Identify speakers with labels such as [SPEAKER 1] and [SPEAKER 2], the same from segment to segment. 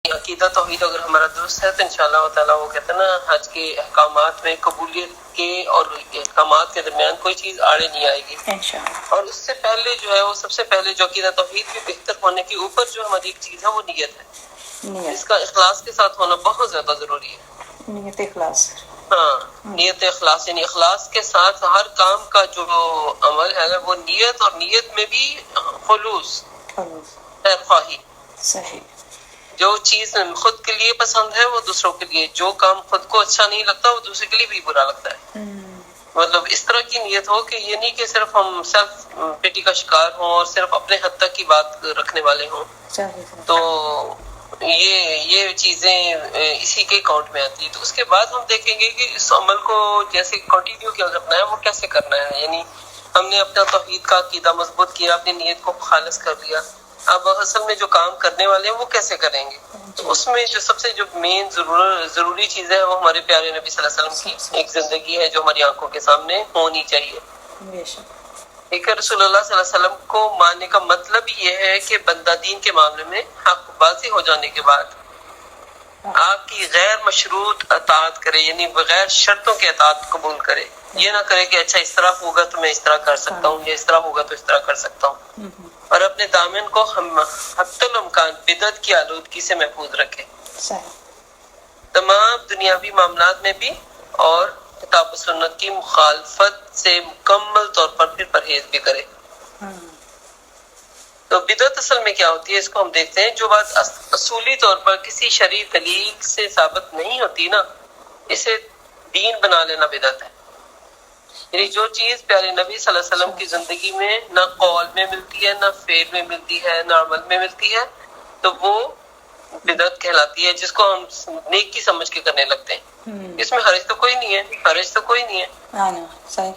[SPEAKER 1] عقیدہ توحید اگر ہمارا درست ہے تو انشاءاللہ تعالیٰ وہ کہتے ہیں نا حج کے احکامات میں قبولیت کے اور احکامات کے درمیان کوئی چیز آڑے نہیں آئے گی انشاءاللہ۔ اور اس سے پہلے جو ہے وہ سب سے پہلے جو عقیدہ توحید بھی بہتر ہونے کے اوپر جو ہماری ایک چیز ہے وہ نیت ہے، اس کا اخلاص کے ساتھ ہونا بہت زیادہ ضروری ہے۔ نیت اخلاص، ہاں نیت اخلاص یعنی اخلاص کے ساتھ ہر کام کا جو عمل ہے وہ نیت، اور نیت میں بھی خلوص خیر خواہی۔ صحیح، جو چیز خود کے لیے پسند ہے وہ دوسروں کے لیے، جو کام خود کو اچھا نہیں لگتا وہ دوسرے کے لیے بھی برا لگتا ہے۔ مطلب اس طرح کی نیت ہو کہ یہ نہیں کہ صرف ہم سیلف پیٹی کا شکار ہوں اور صرف اپنے حد تک کی بات رکھنے والے ہوں، تو یہ چیزیں اسی کے اکاؤنٹ میں آتی ہے۔ تو اس کے بعد ہم دیکھیں گے کہ اس عمل کو جیسے کنٹینیو کیا کرنا ہے وہ کیسے کرنا ہے، یعنی ہم نے اپنا توحید کا عقیدہ مضبوط کیا، اپنی نیت کو خالص کر لیا، اب اصل میں جو کام کرنے والے ہیں وہ کیسے کریں گے؟ تو اس میں جو سب سے جو مین ضروری چیز ہے وہ ہمارے پیارے نبی صلی اللہ علیہ وسلم کی ایک زندگی ہے جو ہماری آنکھوں کے سامنے ہونی چاہیے۔ ایک رسول اللہ صلی اللہ علیہ وسلم کو ماننے کا مطلب یہ ہے کہ بندہ دین کے معاملے میں حق واضح ہو جانے کے بعد آپ کی غیر مشروط اطاعت کرے، یعنی بغیر شرطوں کے اطاعت قبول کرے، یہ نہ کرے کہ اچھا اس طرح ہوگا تو میں اس طرح کر سکتا ہوں، یا اس طرح ہوگا تو اس طرح کر سکتا ہوں، اور اپنے دامن کو حتی الامکان بدعت کی آلودگی سے محفوظ رکھے، تمام دنیاوی معاملات میں بھی، اور کتاب و سنت کی مخالفت سے مکمل طور پر پھر پرہیز بھی کرے۔ تو بدعت اصل میں کیا ہوتی ہے اس کو ہم دیکھتے ہیں۔ جو بات اصولی طور پر کسی شرعی دلیل سے ثابت نہیں ہوتی نا، اسے دین بنا لینا بدعت ہے۔ یعنی جو چیز پیارے نبی صلی اللہ علیہ وسلم کی زندگی میں نہ قول میں ملتی ہے، نہ فعل میں ملتی ہے، نہ عمل میں ملتی ہے، تو وہ بدعت کہلاتی ہے، جس کو ہم نیکی سمجھ کے کرنے لگتے ہیں۔ اس میں حرج تو کوئی نہیں ہے، حرج تو کوئی نہیں ہے،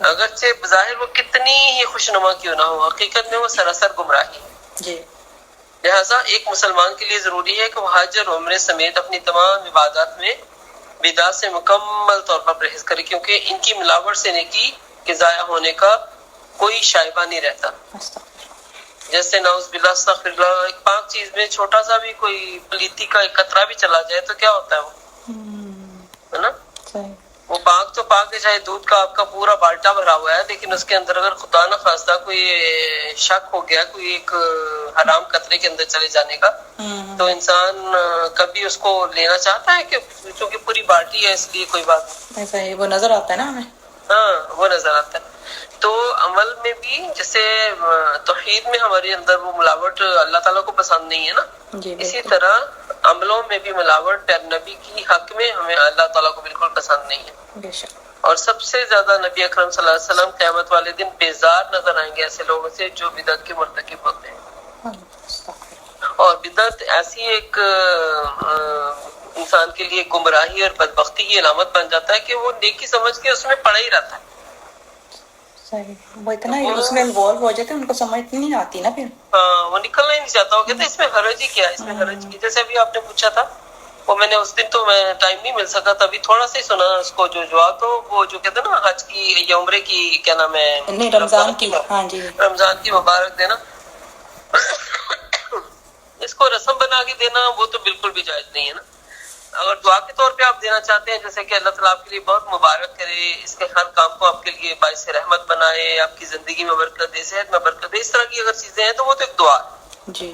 [SPEAKER 1] اگرچہ بظاہر وہ کتنی ہی خوشنما کیوں نہ ہو، حقیقت میں وہ سراسر گمراہی ہے۔ لہٰذا ایک مسلمان کے لیے ضروری ہے کہ وہ حج اور عمرے سمیت اپنی تمام عبادات میں بدعت سے مکمل طور پر پرہیز کرے، کیونکہ ان کی ملاوٹ سے نیکی کے ضائع ہونے کا کوئی شائبہ نہیں رہتا۔ جیسے نعوذ باللہ استغفر اللہ، ایک پاک چیز میں چھوٹا سا بھی کوئی پلیتی کا ایک قطرہ بھی چلا جائے تو کیا ہوتا ہے وہ، ہے نا؟ وہ پاک تو پاک ہے، چاہے دودھ کا آپ کا پورا بالٹا بھرا ہوا ہے، لیکن اس کے اندر اگر خدا نہ خواستہ کوئی شک ہو گیا، کوئی ایک حرام قطرے کے اندر چلے جانے کا، تو انسان کبھی اس کو لینا چاہتا ہے کہ چونکہ پوری بالٹی ہے اس لیے کوئی بات ایسا ہے، وہ نظر آتا ہے نا ہمیں، ہاں وہ نظر آتا ہے۔ تو عمل میں بھی جیسے توحید میں ہمارے اندر وہ ملاوٹ اللہ تعالیٰ کو پسند نہیں ہے نا، اسی طرح عملوں میں بھی ملاوٹ پیارے نبی کی حق میں ہمیں اللہ تعالیٰ کو بالکل پسند نہیں ہے۔ اور سب سے زیادہ نبی اکرم صلی اللہ علیہ وسلم قیامت والے دن بیزار نظر آئیں گے ایسے لوگوں سے جو بدعت کے مرتکب ہوتے ہیں۔ اور بدعت ایسی ایک انسان کے لیے گمراہی اور بدبختی کی علامت بن جاتا ہے کہ وہ نیکی سمجھ کے اس میں پڑا ہی رہتا ہے۔ وہ اتنا اس میں انوالو ہو جاتے ہیں، ان کو سمجھ نہیں آتی نا پھر، ہاں وہ نکلنا ہی نہیں چاہتا، وہ کہتے ہیں اس میں حرج ہی کیا ہے، اس میں حرج کی، جیسے ابھی آپ نے پوچھا تھا، وہ میں نے اس دن تو میں ٹائم نہیں مل سکا، تبھی تھوڑا سا ہی سنا اس کو جو جواب، تو وہ جو کہتے ہیں نا حج کی یا عمرے کی کیا نام ہے، رمضان کی، ہاں جی رمضان کی مبارک دینا، اس کو رسم بنا کے دینا وہ تو بالکل بھی جائز نہیں ہے نا۔ اگر دعا کے طور پہ آپ دینا چاہتے ہیں، جیسے کہ اللہ تعالیٰ آپ کے لیے بہت مبارک کرے، اس کے ہر کام کو آپ کے لیے باعث رحمت بنائے، آپ کی زندگی میں برکت دے، صحت میں برکت دے، اس طرح کی اگر چیزیں ہیں تو وہ تو ایک دعا ہے جی۔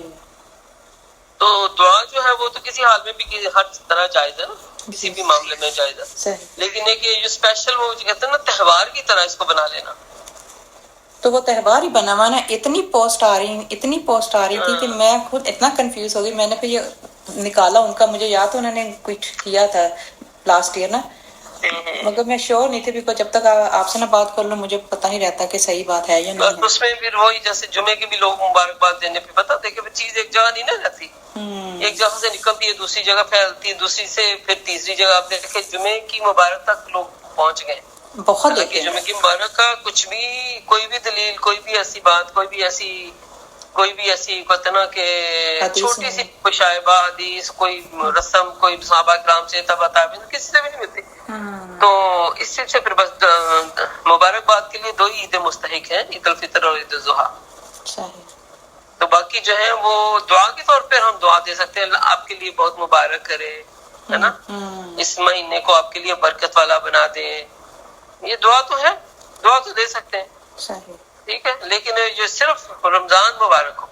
[SPEAKER 1] تو دعا جو ہے وہ تو کسی حال میں بھی ہر طرح جائز ہے نا، کسی بھی معاملے میں جائز ہے، لیکن ایک یہ جو اسپیشل وہ کہتے ہیں نا تہوار کی طرح اس کو بنا لینا، تو وہ تہوار ہی بنا ہوا نا۔ اتنی پوسٹ آ رہی تھی کہ میں خود اتنا کنفیوز ہو گئی، میں نے پھر یہ نکالا ان کا، مجھے یاد انہوں نے کچھ کیا تھا لاسٹ ایئر نا، مگر میں شیور نہیں تھی، بیکاز جب تک آپ سے نہ بات کر لوں مجھے پتہ نہیں رہتا کہ صحیح بات ہے یا نہیں۔ اس میں پھر وہی جیسے جمعے کے بھی لوگ مبارکباد دینے پہ پتہ تھے کہ چیز ایک جگہ نہیں نہ رہتی، ایک جگہ سے نکلتی ہے دوسری جگہ پھیلتی ہے، دوسری سے پھر تیسری جگہ، آپ دیکھیں جمعے کی مبارک تک لوگ پہنچ گئے بہت، جمعے کی مبارک کا کچھ بھی کوئی بھی دلیل، کوئی بھی ایسی بات، کوئی بھی ایسی کہتے نا کہ چھوٹی سی کوئی شائبہ حدیث، کوئی رسم، کوئی صحابہ کرام سے تبع تابعین کسی سے بھی نہیں ملتی، تو اس سے پھر بس مبارکباد کے لیے دو ہی عیدیں مستحق ہیں، عید الفطر اور عید الاضحیٰ۔ تو باقی جو ہے وہ دعا کے طور پہ ہم دعا دے سکتے ہیں، اللہ آپ کے لیے بہت مبارک کرے، ہے نا، اس مہینے کو آپ کے لیے برکت والا بنا دے، یہ دعا تو ہے، دعا تو دے سکتے ہیں،
[SPEAKER 2] صحیح،
[SPEAKER 1] ٹھیک ہے، لیکن جو صرف رمضان مبارک ہو،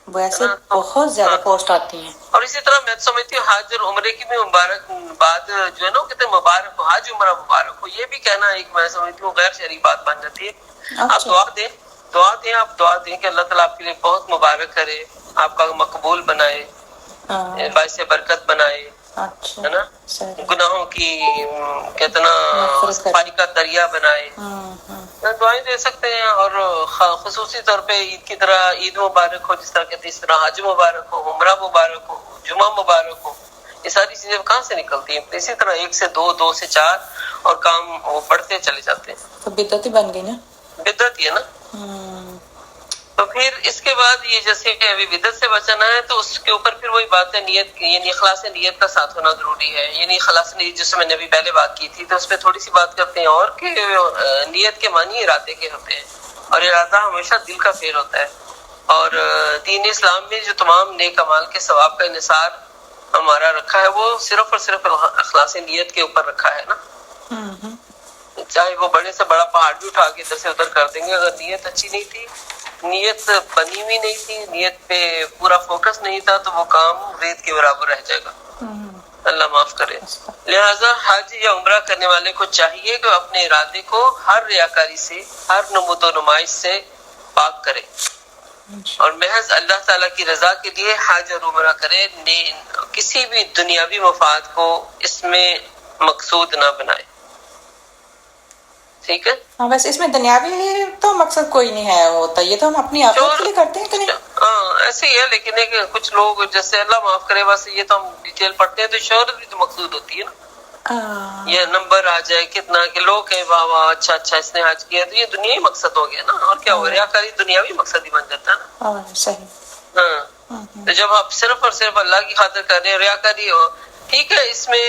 [SPEAKER 2] ویسے
[SPEAKER 1] ہے نا، تو
[SPEAKER 2] بہت زیادہ پوسٹ آتی ہیں.
[SPEAKER 1] اور اسی طرح میں سمجھتی ہوں حج اور عمرے کی بھی مبارک بات جو ہے نا، وہ کہتے ہیں مبارک ہو، حج عمرہ مبارک ہو، یہ بھی کہنا ایک میں سمجھتی ہوں غیر شرعی بات بن جاتی ہے. آپ دعا دیں، آپ دعا دیں کہ اللہ تعالیٰ آپ کے لیے بہت مبارک کرے، آپ کا مقبول بنائے، باعث برکت بنائے، ہے نا، گناہوں کی کہتے نا صفائی کا دریا بنائے، دعائیں دے سکتے ہیں. اور خصوصی طور پہ عید کی طرح عید مبارک ہو، جس طرح کہتے ہیں، اس طرح حج مبارک ہو، عمرہ مبارک ہو، جمعہ مبارک ہو، یہ ساری چیزیں کہاں سے نکلتی ہیں؟ اسی طرح 1 سے 2، 2 سے 4 اور کام وہ بڑھتے چلے جاتے ہیں.
[SPEAKER 2] تو بدعت ہی بن گئی نا،
[SPEAKER 1] بدعت ہی ہے نا. تو پھر اس کے بعد یہ جیسے کہ ابھی بدعت سے بچنا ہے تو اس کے اوپر پھر وہی بات ہے، نیت، یعنی اخلاص نیت کا ساتھ ہونا ضروری ہے. یعنی اخلاص نیت جس میں نے ابھی پہلے بات کی تھی، تو اس پہ تھوڑی سی بات کرتے ہیں، اور کہ نیت کے معنی ارادے کے ہوتے ہیں، اور ارادہ ہمیشہ دل کا فعل ہوتا ہے. اور دین اسلام میں جو تمام نیک اعمال کے ثواب کا انحصار ہمارا رکھا ہے، وہ صرف اور صرف اخلاص نیت کے اوپر رکھا ہے نا. چاہے وہ بڑے سے بڑا پہاڑ بھی اٹھا کے ادھر سے ادھر کر دیں گے، اگر نیت اچھی نہیں تھی، نیت بنی ہوئی نہیں تھی، نیت پہ پورا فوکس نہیں تھا، تو وہ کام ریت کے برابر رہ جائے گا. اللہ معاف کرے. لہٰذا حج یا عمرہ کرنے والے کو چاہیے کہ اپنے ارادے کو ہر ریاکاری سے، ہر نمود و نمائش سے پاک کرے اور محض اللہ تعالیٰ کی رضا کے لیے حج اور عمرہ کرے، کسی بھی دنیاوی مفاد کو اس میں مقصود نہ بنائے. ٹھیک ہے.
[SPEAKER 2] ہاں، ویسے اس میں دنیاوی تو مقصد کوئی نہیں ہے ہوتا، یہ تو ہم اپنی آخرت کے لیے کرتے ہیں کہ نہیں؟
[SPEAKER 1] ہاں ایسے ہی ہے، لیکن ایک کچھ لوگ جیسے اللہ معاف کرے، بس یہ تو ہم ڈیٹیل پڑھتے ہیں تو شہرت بھی تو مقصود ہوتی ہے نا. یہ نمبر آ جائے کتنا کہ لوگ کہیں واہ واہ اچھا اس نے حج کیا، تو یہ دنیاوی مقصد ہو گیا نا. اور کیا ہو، ریاکاری دنیاوی مقصد ہی بن جاتا ہے نا.
[SPEAKER 2] صحیح.
[SPEAKER 1] ہاں، تو جب آپ صرف اور صرف اللہ کی خاطر کر رہے ہیں، ریاکاری ہو، ٹھیک ہے. اس میں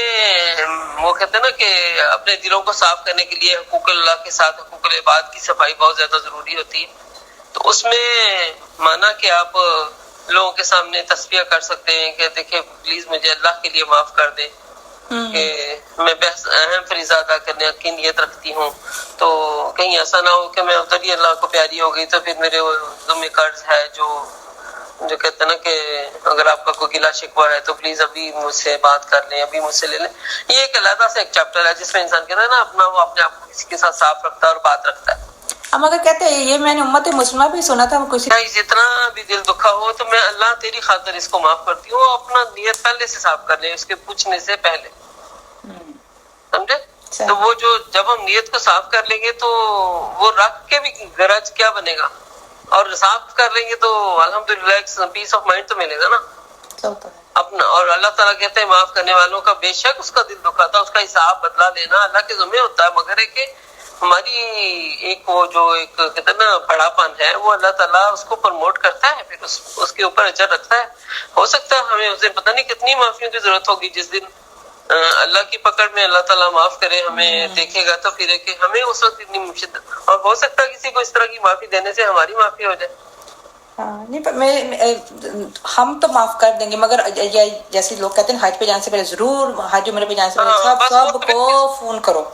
[SPEAKER 1] وہ کہتے ہیں نا کہ اپنے دلوں کو صاف کرنے کے لیے حقوق اللہ کے ساتھ حقوق العباد کی صفائی بہت زیادہ ضروری ہوتی ہے. تو اس میں مانا کہ آپ لوگوں کے سامنے تصفیہ کر سکتے ہیں کہ دیکھیں پلیز مجھے اللہ کے لیے معاف کر دیں کہ میں بحث اہم فریضہ ادا کرنے کی نیت رکھتی ہوں، تو کہیں ایسا نہ ہو کہ میں ادھر ہی اللہ کو پیاری ہو گئی تو پھر میرے ذمہ قرض ہے جو کہتے ہیں نا کہ اگر آپ کا کوئی گلا شکوہ ہے تو پلیز ابھی مجھ سے بات کر لیں، ابھی مجھ سے لے لیں. یہ ایک علیحدہ سے ایک چیپٹر ہے جس میں انسان کہتا ہے نا اپنا وہ اپنے آپ کو کسی کے ساتھ صاف رکھتا ہے اور بات رکھتا ہے.
[SPEAKER 2] ہم اگر کہتے ہیں، یہ میں نے امت مسلمہ بھی سنا تھا، کسی
[SPEAKER 1] جتنا بھی دل دکھا ہو تو میں اللہ تیری خاطر اس کو معاف کرتی ہوں، اپنا نیت پہلے سے صاف کر لیں، اس کے پوچھنے سے پہلے، سمجھے. تو وہ جو جب ہم نیت کو صاف کر لیں گے تو وہ رکھ کے بھی غرض کیا بنے گا، اور صاف کر لیں گے تو الحمدللہ ایک پیس آف مائنڈ تو ملے گا نا اپنا. اور اللہ تعالیٰ کہتے ہیں معاف کرنے والوں کا بے شک اس کا دل دکھا تھا، اس کا حساب بدلا لینا اللہ کے ذمہ ہوتا ہے. مگر ہے کہ ہماری ایک وہ جو ایک کہتے ہیں نا بڑا پن ہے، وہ اللہ تعالیٰ اس کو پروموٹ کرتا ہے، پھر اس کے اوپر اجر رکھتا ہے. ہو سکتا ہے ہمیں اس دن پتہ نہیں کتنی معافیوں کی ضرورت ہوگی، جس دن اللہ کی پکڑ میں اللہ تعالیٰ معاف کرے ہمیں دیکھے گا تو پھر ہے کہ ہمیں اس وقت اتنی مشدت، اور ہو سکتا ہے کسی کو اس طرح کی معافی دینے سے ہماری معافی ہو جائے.
[SPEAKER 2] نہیں، ہم تو معاف کر دیں گے، مگر جیسے لوگ کہتے ہیں حج پہ جانے سے پہلے ضرور، حج عمرے پہ جانے سے پہلے سب کو فون کرو.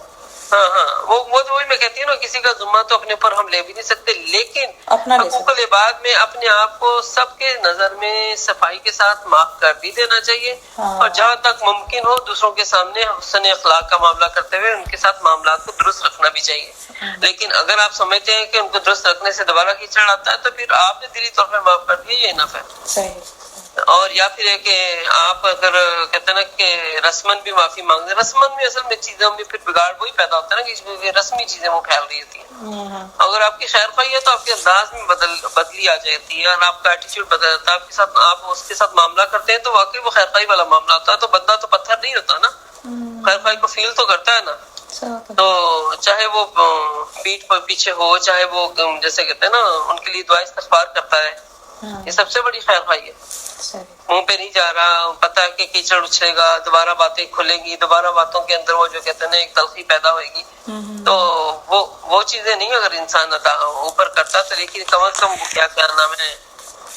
[SPEAKER 1] ہاں وہ وہی میں کہتی ہوں نا، کسی کا ذمہ تو اپنے اوپر ہم لے بھی نہیں سکتے، لیکن حقوق العباد میں اپنے آپ کو سب کے نظر میں صفائی کے ساتھ معاف کر بھی دینا چاہیے، اور جہاں تک ممکن ہو دوسروں کے سامنے حسن اخلاق کا معاملہ کرتے ہوئے ان کے ساتھ معاملات کو درست رکھنا بھی چاہیے. لیکن اگر آپ سمجھتے ہیں کہ ان کو درست رکھنے سے دوبارہ کیچڑ آتا ہے تو پھر آپ نے دلی طور پہ معاف کر دیا، یہ انف ہے. اور یا پھر ہے کہ آپ اگر کہتے ہیں نا کہ رسمن بھی معافی مانگ دیں، رسمن میں اصل میں چیزوں میں پھر بگاڑ وہی پیدا ہوتا ہے نا کہ رسمی چیزیں وہ پھیل رہی ہوتی ہیں. اگر آپ کی خیر خواہی ہے تو آپ کے انداز میں بدلی آ جاتی ہے، اور آپ کا ایٹیچیوڈ بدل جاتا ہے، آپ کے ساتھ آپ اس کے ساتھ معاملہ کرتے ہیں تو واقعی وہ خیر خواہی والا معاملہ ہوتا ہے. تو بندہ تو پتھر نہیں ہوتا نا، خیر خواہی کو فیل تو کرتا ہے نا. تو چاہے وہ پیٹھ پر پیچھے ہو، چاہے وہ جیسے کہتے ہیں نا ان کے لیے دعا استغفار کرتا ہے، یہ سب سے بڑی خیر خواہی ہے. منہ پہ نہیں جا رہا، پتہ ہے کہ کیچڑ اچھلے گا، دوبارہ باتیں کھلیں گی، دوبارہ باتوں کے اندر وہ جو کہتے ہیں نا ایک تلخی پیدا ہوئے گی، تو وہ چیزیں نہیں اگر انسان اوپر کرتا تو، لیکن کم از کم وہ کیا نام ہے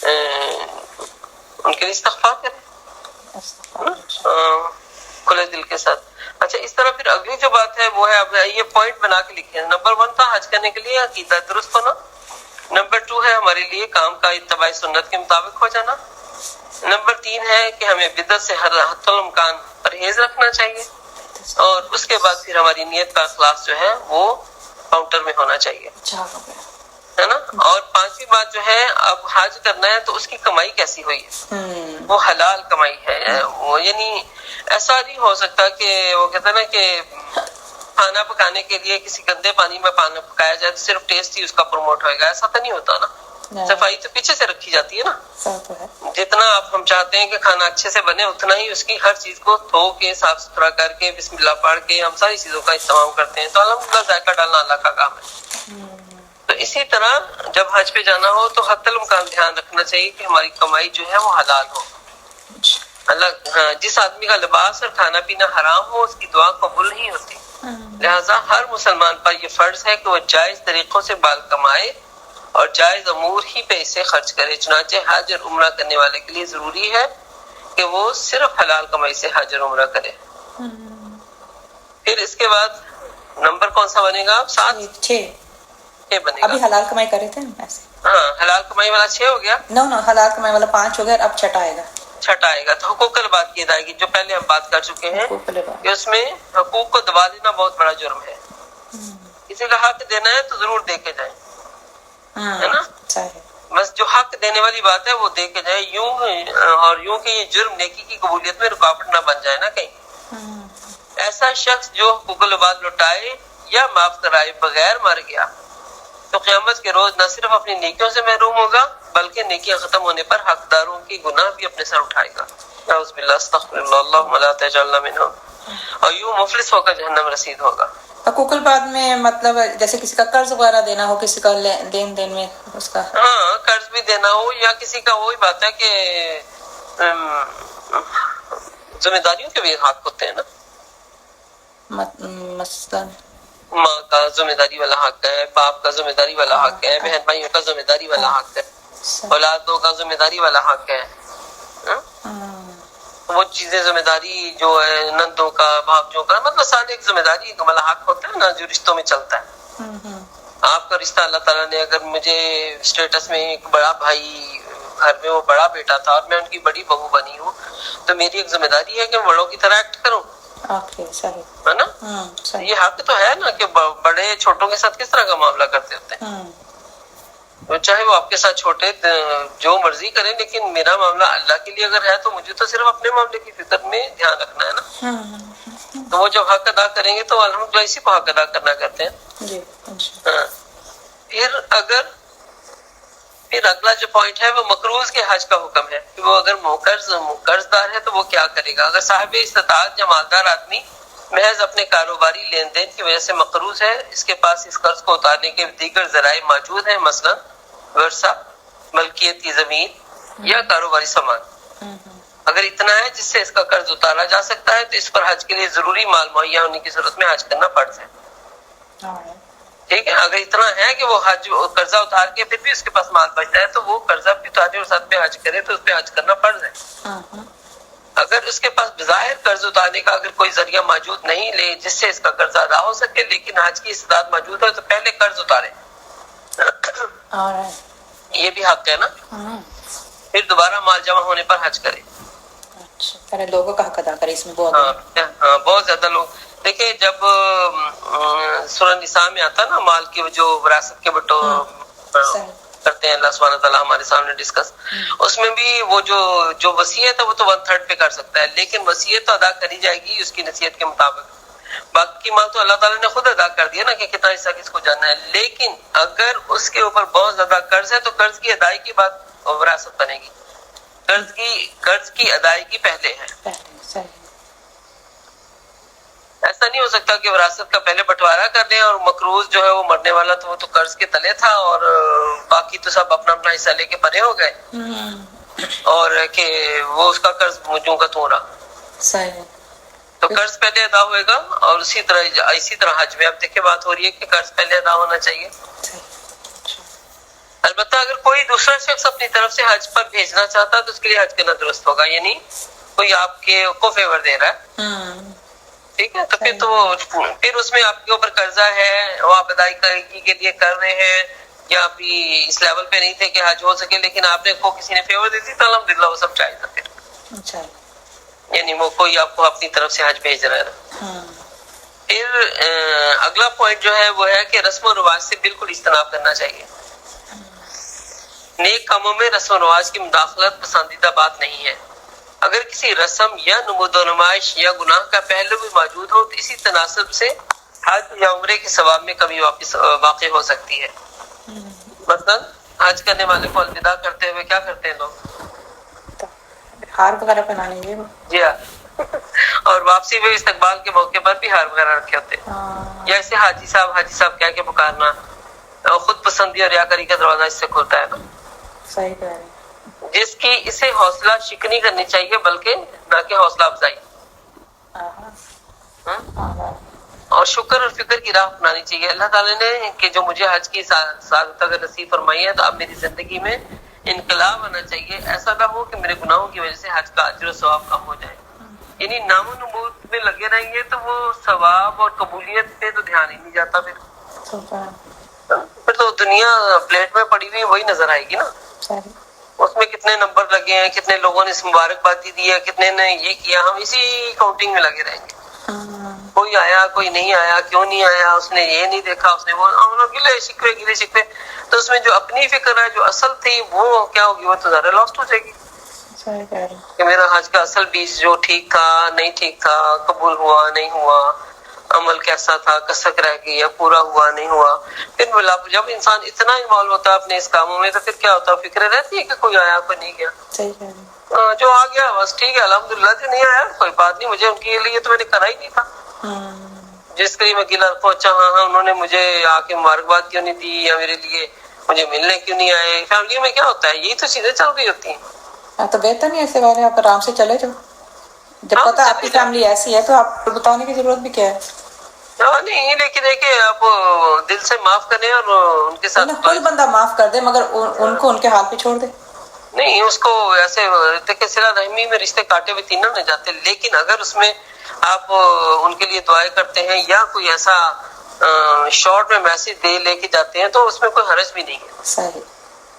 [SPEAKER 1] ان کے لیے استغفار کریں کھلے دل کے ساتھ. اچھا اس طرح پھر اگلی جو بات ہے وہ ہے، اب یہ پوائنٹ بنا کے لکھے. نمبر 1 تھا حج کرنے کے لیے عقیدہ درست ہونا. نمبر 2 ہے ہمارے لیے کام کا اتباع سنت کے مطابق ہو جانا. نمبر 3 ہے کہ ہمیں بدعت سے ہر حد الامکان پرہیز رکھنا چاہیے. اور اس کے بعد پھر ہماری نیت کا اخلاص جو ہے وہ کاؤنٹر میں ہونا چاہیے، ہے نا. اور 5ویں بات جو ہے، اب حج کرنا ہے تو اس کی کمائی کیسی ہوئی ہے، وہ حلال کمائی ہے. وہ یعنی ایسا نہیں ہو سکتا کہ وہ کہتا ہے نا کہ کھانا پکانے کے لیے کسی گندے پانی میں پانی پکایا جائے تو صرف ٹیسٹ ہی اس کا پروموٹ ہوئے گا. ایسا تو نہیں ہوتا نا. صفائی تو پیچھے سے رکھی جاتی ہے نا. جتنا آپ ہم چاہتے ہیں کہ کھانا اچھے سے بنے، اتنا ہی اس کی ہر چیز کو دھو کے صاف ستھرا کر کے بسم اللہ پڑھ کے ہم ساری چیزوں کا اہتمام کرتے ہیں. تو الحمدللہ ذائقہ ڈالنا اللہ کا کام ہے. تو اسی طرح جب حج پہ جانا ہو تو حتی الامکان دھیان رکھنا چاہیے کہ ہماری کمائی جو ہے وہ حلال ہو. جس آدمی کا لباس اور کھانا پینا حرام ہو اس کی دعا قبول نہیں ہوتی. لہذا ہر مسلمان پر یہ فرض ہے کہ وہ جائز طریقوں سے بال کمائے اور جائز امور ہی پہ اسے خرچ کرے. چنانچہ حج اور عمرہ کرنے والے کے لیے ضروری ہے کہ وہ صرف حلال کمائی سے حج اور عمرہ کرے. پھر اس کے بعد نمبر کون سا بنے گا؟ 7 بنے گا.
[SPEAKER 2] ابھی حلال کمائی کر رہے تھے ایسے.
[SPEAKER 1] ہاں حلال کمائی والا 6 ہو گیا.
[SPEAKER 2] نو حلال کمائی والا 5 ہو گیا. اب چھٹا آئے گا.
[SPEAKER 1] چھٹا آئے گا تو حقوق العباد کی ادائیگی، جو پہلے ہم بات کر چکے ہیں کہ اس میں حقوق کو دبا دینا بہت بڑا جرم ہے. کسی کا حق دینا ہے تو ضرور دے کے جائیں، ہے نا. بس جو حق دینے والی بات ہے وہ دے کے جائے، یوں کہ یہ جرم نیکی کی قبولیت میں رکاوٹ نہ بن جائے نا کہیں. ایسا شخص جو حقوق العباد لوٹائے یا معاف کرائے بغیر مر گیا تو قیامت کے روز نہ صرف اپنی نیکیوں سے محروم ہوگا بلکہ نیکیاں ختم ہونے پر حقداروں کی گناہ بھی اپنے سر اٹھائے گا. اعوذ باللہ استغفر اللہ اللہم لا تجعلنا منہم. اور یوں مفلس ہو کر جہنم رسید ہوگا.
[SPEAKER 2] حقوق العباد میں مطلب جیسے کسی کا قرض وغیرہ دینا ہو، کسی کا دین میں اس کا،
[SPEAKER 1] ہاں قرض بھی دینا ہو یا کسی کا، وہی بات ہے کہ ذمہ داریوں کے بھی حق ہوتے ہیں نا.
[SPEAKER 2] مثلاً
[SPEAKER 1] ماں کا ذمہ داری والا حق ہے، باپ کا ذمہ داری والا حق ہے، بہن بھائیوں کا ذمہ داری والا حق ہے، اولادوں کا ذمہ داری والا حق ہے. وہ چیزیں ذمہ داری جو ہے نندوں کا، بھابجوں کا، مطلب سارے ایک ذمہ داری والا حق ہوتا ہے نا جو رشتوں میں چلتا ہے. آپ کا رشتہ اللہ تعالیٰ نے اگر مجھے اسٹیٹس میں ایک بڑا بھائی، گھر میں وہ بڑا بیٹا تھا اور میں ان کی بڑی بہو بنی ہوں تو میری ایک ذمہ داری ہے کہ بڑوں کی طرح ایکٹ کروں، ہے نا. یہ حق تو ہے نا کہ بڑے چھوٹوں کے ساتھ کس طرح کا معاملہ کرتے ہوتے ہیں. چاہے وہ آپ کے ساتھ چھوٹے جو مرضی کریں، لیکن میرا معاملہ اللہ کے لیے اگر ہے تو مجھے تو صرف اپنے معاملے کی فکر میں دھیان رکھنا ہے نا. تو وہ جب حق ادا کریں گے تو الحمدللہ اسی کو حق ادا کرنا کرتے ہیں. پھر اگلا جو پوائنٹ ہے وہ مقروض کے حج کا حکم ہے کہ وہ اگر قرض دار ہے تو وہ کیا کرے گا. اگر صاحب استطاعت یا مالدار آدمی محض اپنے کاروباری لین دین کی وجہ سے مقروض ہے، اس کے پاس اس قرض کو اتارنے کے دیگر ذرائع موجود ہیں، مثلا ورثہ، ملکیت کی زمین یا کاروباری سامان. اگر اتنا ہے جس سے اس کا قرض اتارا جا سکتا ہے تو اس پر حج کے لیے ضروری مال مہیا ہونے کی صورت میں حج کرنا فرض ہے. ٹھیک ہے. اگر اتنا ہے کہ وہ حج قرضہ اتار کے پھر بھی اس کے پاس مال بچتا ہے تو وہ قرضہ بھی اتارے اور ساتھ میں حج کرے تو اس پہ حج کرنا فرض ہے. اگر اس کے پاس بظاہر قرض اتارنے کا اگر کوئی ذریعہ موجود نہیں لے جس سے اس کا قرضہ ادا ہو سکے لیکن حج کی استطاعت موجود ہے تو پہلے قرض اتارے. یہ بھی حق ہے نا. پھر دوبارہ مال جمع ہونے پر حج کرے.
[SPEAKER 2] پہلے لوگوں کا حق ادا کرے. اس میں
[SPEAKER 1] بہت زیادہ لوگ دیکھیں جب سورہ نساء میں آتا نا مال کی جو وراثت کے بٹو کرتے ہیں اللہ سبحانہ تعالیٰ ہمارے سامنے ڈسکس، اس میں بھی وہ جو وصیت ہے وہ تو 1/3 پہ کر سکتا ہے، لیکن وصیت تو ادا کری جائے گی اس کی نصیحت کے مطابق. باقی مال تو اللہ تعالیٰ نے خود ادا کر دیا نا کہ کتنا حصہ کس کو جانا ہے. لیکن اگر اس کے اوپر بہت زیادہ قرض ہے تو قرض کی ادائیگی کے بعد وراثت بنے گی. قرض کی ادائیگی پہلے ہے. ایسا نہیں ہو سکتا کہ وراثت کا پہلے بٹوارا کر دیں اور مقروض جو ہے وہ مرنے والا تو وہ تو قرض کے تلے تھا اور باقی تو سب اپنا اپنا حصہ لے کے پرے ہو گئے اور کہ وہ اس کا قرض مجھوں کا تو رہا. تو قرض پہلے ادا ہوئے گا اور اسی طرح حج میں اب دیکھیں بات ہو رہی ہے کہ قرض پہلے ادا ہونا چاہیے. البتہ اگر کوئی دوسرا شخص اپنی طرف سے حج پر بھیجنا چاہتا ہے تو اس کے لیے حج کرنا درست ہوگا، یعنی کوئی آپ کو فیور دے رہا ہے، ٹھیک ہے، تو پھر اس میں آپ کے اوپر قرضہ ہے، وہ آپ ادائیگی کے لیے کر رہے ہیں، یا ابھی اس لیول پہ نہیں تھے کہ حج ہو سکے، لیکن آپ نے کو کسی نے فیور دی تھی تو الحمدللہ وہ سب جائز ہے پھر،
[SPEAKER 2] اچھا،
[SPEAKER 1] یعنی وہ کوئی آپ کو اپنی طرف سے حج بھیج رہا ہے۔ پھر اگلا پوائنٹ جو ہے وہ ہے کہ رسم و رواج سے بالکل اجتناب کرنا چاہیے۔ نیک کاموں میں رسم و رواج کی مداخلت پسندیدہ بات نہیں ہے۔ اگر کسی رسم یا نمود و نمائش یا گناہ کا پہلو بھی موجود ہو تو اسی تناسب سے حج یا عمرے کے ثواب میں کمی واقع ہو سکتی ہے۔ مثلا حج کرنے والے کو الوداع کرتے ہوئے کیا کرتے ہیں لوگ؟
[SPEAKER 2] ہار وغیرہ پہنا لیں گے،
[SPEAKER 1] جی ہاں، اور واپسی میں استقبال کے موقع پر بھی ہار وغیرہ رکھے ہوتے ہیں، یا اسے حاجی صاحب کہہ کے پکارنا، خود پسندی اور ریاکاری کا دروازہ اس سے کھلتا ہے نا،
[SPEAKER 2] صحیح کہہ رہے ہیں،
[SPEAKER 1] جس کی اسے حوصلہ شکنی کرنی چاہیے بلکہ نہ کہ حوصلہ افزائی، اور شکر اور فکر کی راہ اپنانی چاہیے۔ اللہ تعالیٰ نے کہ جو مجھے حج کی سعادت اگر نصیب فرمائی ہے تو اب میری زندگی میں انقلاب آنا چاہیے، ایسا نہ ہو کہ میرے گناہوں کی وجہ سے حج کا اجر و ثواب کم ہو جائے، یعنی نام و نمود میں لگے رہیں گے تو وہ ثواب اور قبولیت پہ تو دھیان ہی نہیں جاتا، پھر تو دنیا پلیٹ میں پڑی ہوئی وہی نظر آئے گی نا، اس میں کتنے نمبر لگے ہیں، کتنے لوگوں نے اس مبارکبادی دی ہے، کتنے نے یہ کیا، ہم اسی کاؤنٹنگ میں لگے رہیں گے، کوئی آیا کوئی نہیں آیا، کیوں نہیں آیا، اس نے یہ نہیں دیکھا، اس نے وہ گلے شکوے، تو اس میں جو اپنی فکر ہے جو اصل تھی وہ کیا ہوگی، وہ تو ذرا لاسٹ ہو جائے گی کہ میرا حج کا اصل بیس جو ٹھیک تھا نہیں ٹھیک تھا، قبول ہوا نہیں ہوا، عمل کیسا تھا، کسک رہ گئی یا پورا ہوا نہیں ہوا۔ پھر جب انسان اتنا انوالو ہوتا ہے اپنے اس کاموں میں تو پھر کیا ہوتا ہے، فکر رہتی ہے کہ کوئی آیا کوئی نہیں گیا، جو آ گیا بس ٹھیک ہے الحمدللہ، جو نہیں آیا کوئی بات نہیں، مجھے ان کے لیے تو میں نے کرا ہی نہیں تھا، جس کے لیے میں گلا پہنچا، ہاں انہوں نے مجھے آ کے مبارکباد کیوں نہیں دی، یا میرے لیے مجھے ملنے کیوں نہیں آئے۔ فیملی میں کیا ہوتا ہے، یہی تو چیزیں چل رہی ہوتی ہیں،
[SPEAKER 2] تو بہتر نہیں ایسے والے، آپ آرام سے چلے جاؤ، جب پتہ آپ کی فیملی ایسی ہے تو آپ کو بتانے کی ضرورت بھی کیا ہے؟
[SPEAKER 1] نہیں، لیکن دیکھیں آپ دل سے معاف کریں اور ان کے ساتھ
[SPEAKER 2] کوئی بندہ معاف کر دے مگر ان کو ان کے حال پہ چھوڑ دے،
[SPEAKER 1] نہیں، اس کو ایسے دیکھیں صلہ رحمی میں رشتے کاٹے ہوئے تین نہ جاتے، لیکن اگر اس میں آپ ان کے لیے دعائیں کرتے ہیں یا کوئی ایسا شارٹ میں میسج دے لے کے جاتے ہیں تو اس میں کوئی حرج بھی نہیں ہے،
[SPEAKER 2] صحیح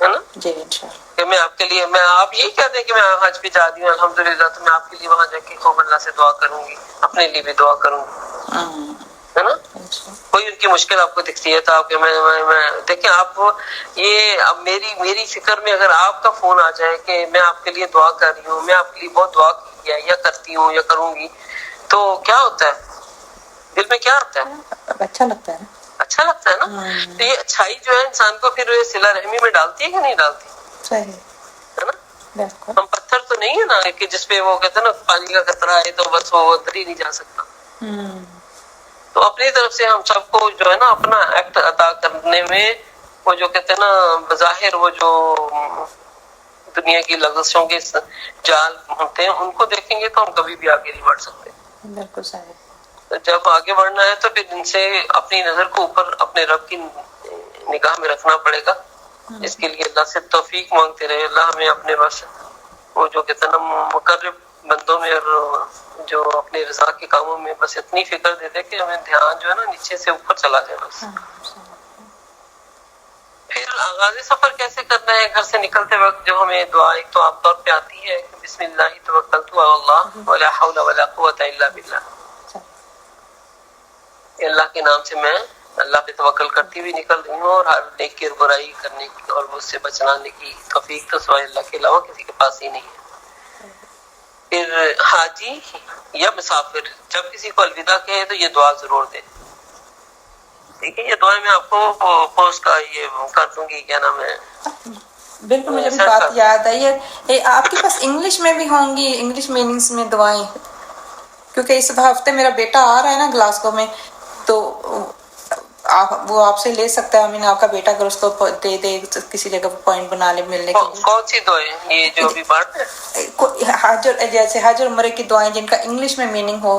[SPEAKER 1] ہے نا،
[SPEAKER 2] جی انشاءاللہ،
[SPEAKER 1] کہ میں آپ کے لیے، میں آپ یہی کہہ دیں کہ میں حج پہ جا دی ہوں الحمدللہ، تو میں آپ کے لیے وہاں جا کے خوب اللہ سے دعا کروں گی، اپنے لیے بھی دعا کروں گی، ہے نا، کوئی ان کی مشکل آپ کو دکھتی ہے تو آپ کہ میں دیکھیں آپ یہ اب میری فکر میں اگر آپ کا فون آ جائے کہ میں آپ کے لیے دعا کر رہی ہوں، میں آپ کے لیے بہت دعا کی ہے یا کرتی ہوں یا کروں گی، تو کیا ہوتا ہے دل میں، کیا ہوتا ہے،
[SPEAKER 2] اچھا لگتا ہے،
[SPEAKER 1] اچھا لگتا ہے نا، تو یہ اچھائی جو ہے انسان کو پھر صلہ رحمی میں ڈالتی ہے کہ نہیں ڈالتی،
[SPEAKER 2] صحیح
[SPEAKER 1] ہے نا، ہم پتھر تو نہیں ہے نا کہ جس پہ وہ کہتے ہیں نا پانی کا قطرہ ہے تو بس وہ اندر ہی نہیں جا سکتا، تو اپنی طرف سے ہم سب کو جو ہے نا اپنا ایکٹ ادا کرنے میں وہ جو کہتے ہیں نا بظاہر وہ جو دنیا کی لغزشوں کے جال ہوتے ہیں ان کو دیکھیں گے تو ہم کبھی بھی آگے نہیں بڑھ سکتے،
[SPEAKER 2] بالکل صحیح،
[SPEAKER 1] تو جب آگے بڑھنا ہے تو پھر ان سے اپنی نظر کو اوپر اپنے رب کی نگاہ میں رکھنا پڑے گا، اس کے لیے اللہ سے توفیق مانگتے رہے، اللہ ہمیں اپنے بس وہ جو کہتے ہیں نا مقرب بندوں میں اور جو اپنے رضا کے کاموں میں بس اتنی فکر دیتے کہ ہمیں دھیان جو ہے نا نیچے سے اوپر چلا جائے بس۔ پھر آغاز سفر کیسے کرنا ہے، گھر سے نکلتے وقت جو ہمیں دعا ایک تو عام طور پہ آتی ہے کہ بسم اللہ توکلت علی اللہ ولا حول ولا قوت الا باللہ، اللہ کے نام سے میں اللہ پہ توکل کرتی ہوئی نکل رہی ہوں اور ہر نیکی اور برائی کرنے کی اور اس سے بچانے کی توفیق تو سوائے اللہ کے علاوہ کسی کے پاس ہی نہیں ہے۔ پھر حاجی یا مسافر جب کسی کو الوداع کہے تو یہ دعا ضرور دے، ٹھیک ہے، یہ دعائیں میں آپ کو پوسٹ کا یہ کر دوں گی، کیا نام ہے،
[SPEAKER 2] بالکل مجھے بھی بات یاد آئی ہے، آپ کے پاس انگلش میں بھی ہوں گی، انگلش میننگز میں دعائیں، کیونکہ اس ہفتے میرا بیٹا آ رہا ہے نا گلاسگو میں، تو وہ آپ سے لے سکتا ہے، میں نے آپ کا بیٹا اگر اس کو دے دے کسی جگہ پوائنٹ بنا لے ملنے کے لیے،
[SPEAKER 1] کون سی دعائیں یہ جو ابھی بات ہے،
[SPEAKER 2] حج جیسے حج اور عمرے کی دعائیں جن کا انگلش میں میننگ ہو،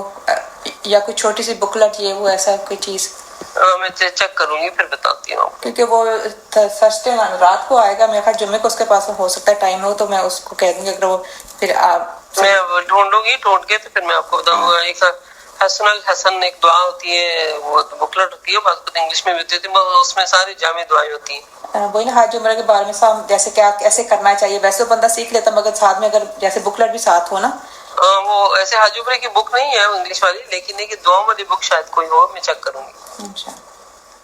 [SPEAKER 2] یا کوئی چھوٹی سی بکلٹ یہ وہ ایسا کوئی چیز،
[SPEAKER 1] ہاں میں چیک کروں گی پھر بتاتی ہوں.
[SPEAKER 2] کیونکہ وہ تھرسڈے رات کو آئے گا میرے خیال جمعے کو اس کے پاس ہو سکتا ہے ٹائم ہو تو میں اس کو کہہ دوں گی اگر وہ پھر آپ
[SPEAKER 1] میں ڈھونڈوں گی ڈھونڈ کے تو پھر میں آپ کو بتاؤں گا. ایک حسن الحسن ایک دعا ہوتی ہے وہ بکلٹ ہوتی ہے بعض انگلش میں بھی ہوتی ہے اس میں ساری جامع دعائیں ہوتی ہیں.
[SPEAKER 2] وہی نا حج عمرہ کے بارے میں صاحب جیسے کیا ایسے کرنا چاہیے ویسے وہ بندہ سیکھ لیتا مگر ساتھ میں اگر جیسے بکلٹ بھی ساتھ ہو نا.
[SPEAKER 1] وہ ایسے حج عمرے کی بک نہیں ہے انگلش والی لیکن ایک دعاؤں والی بک شاید کوئی ہو میں چیک کروں گی.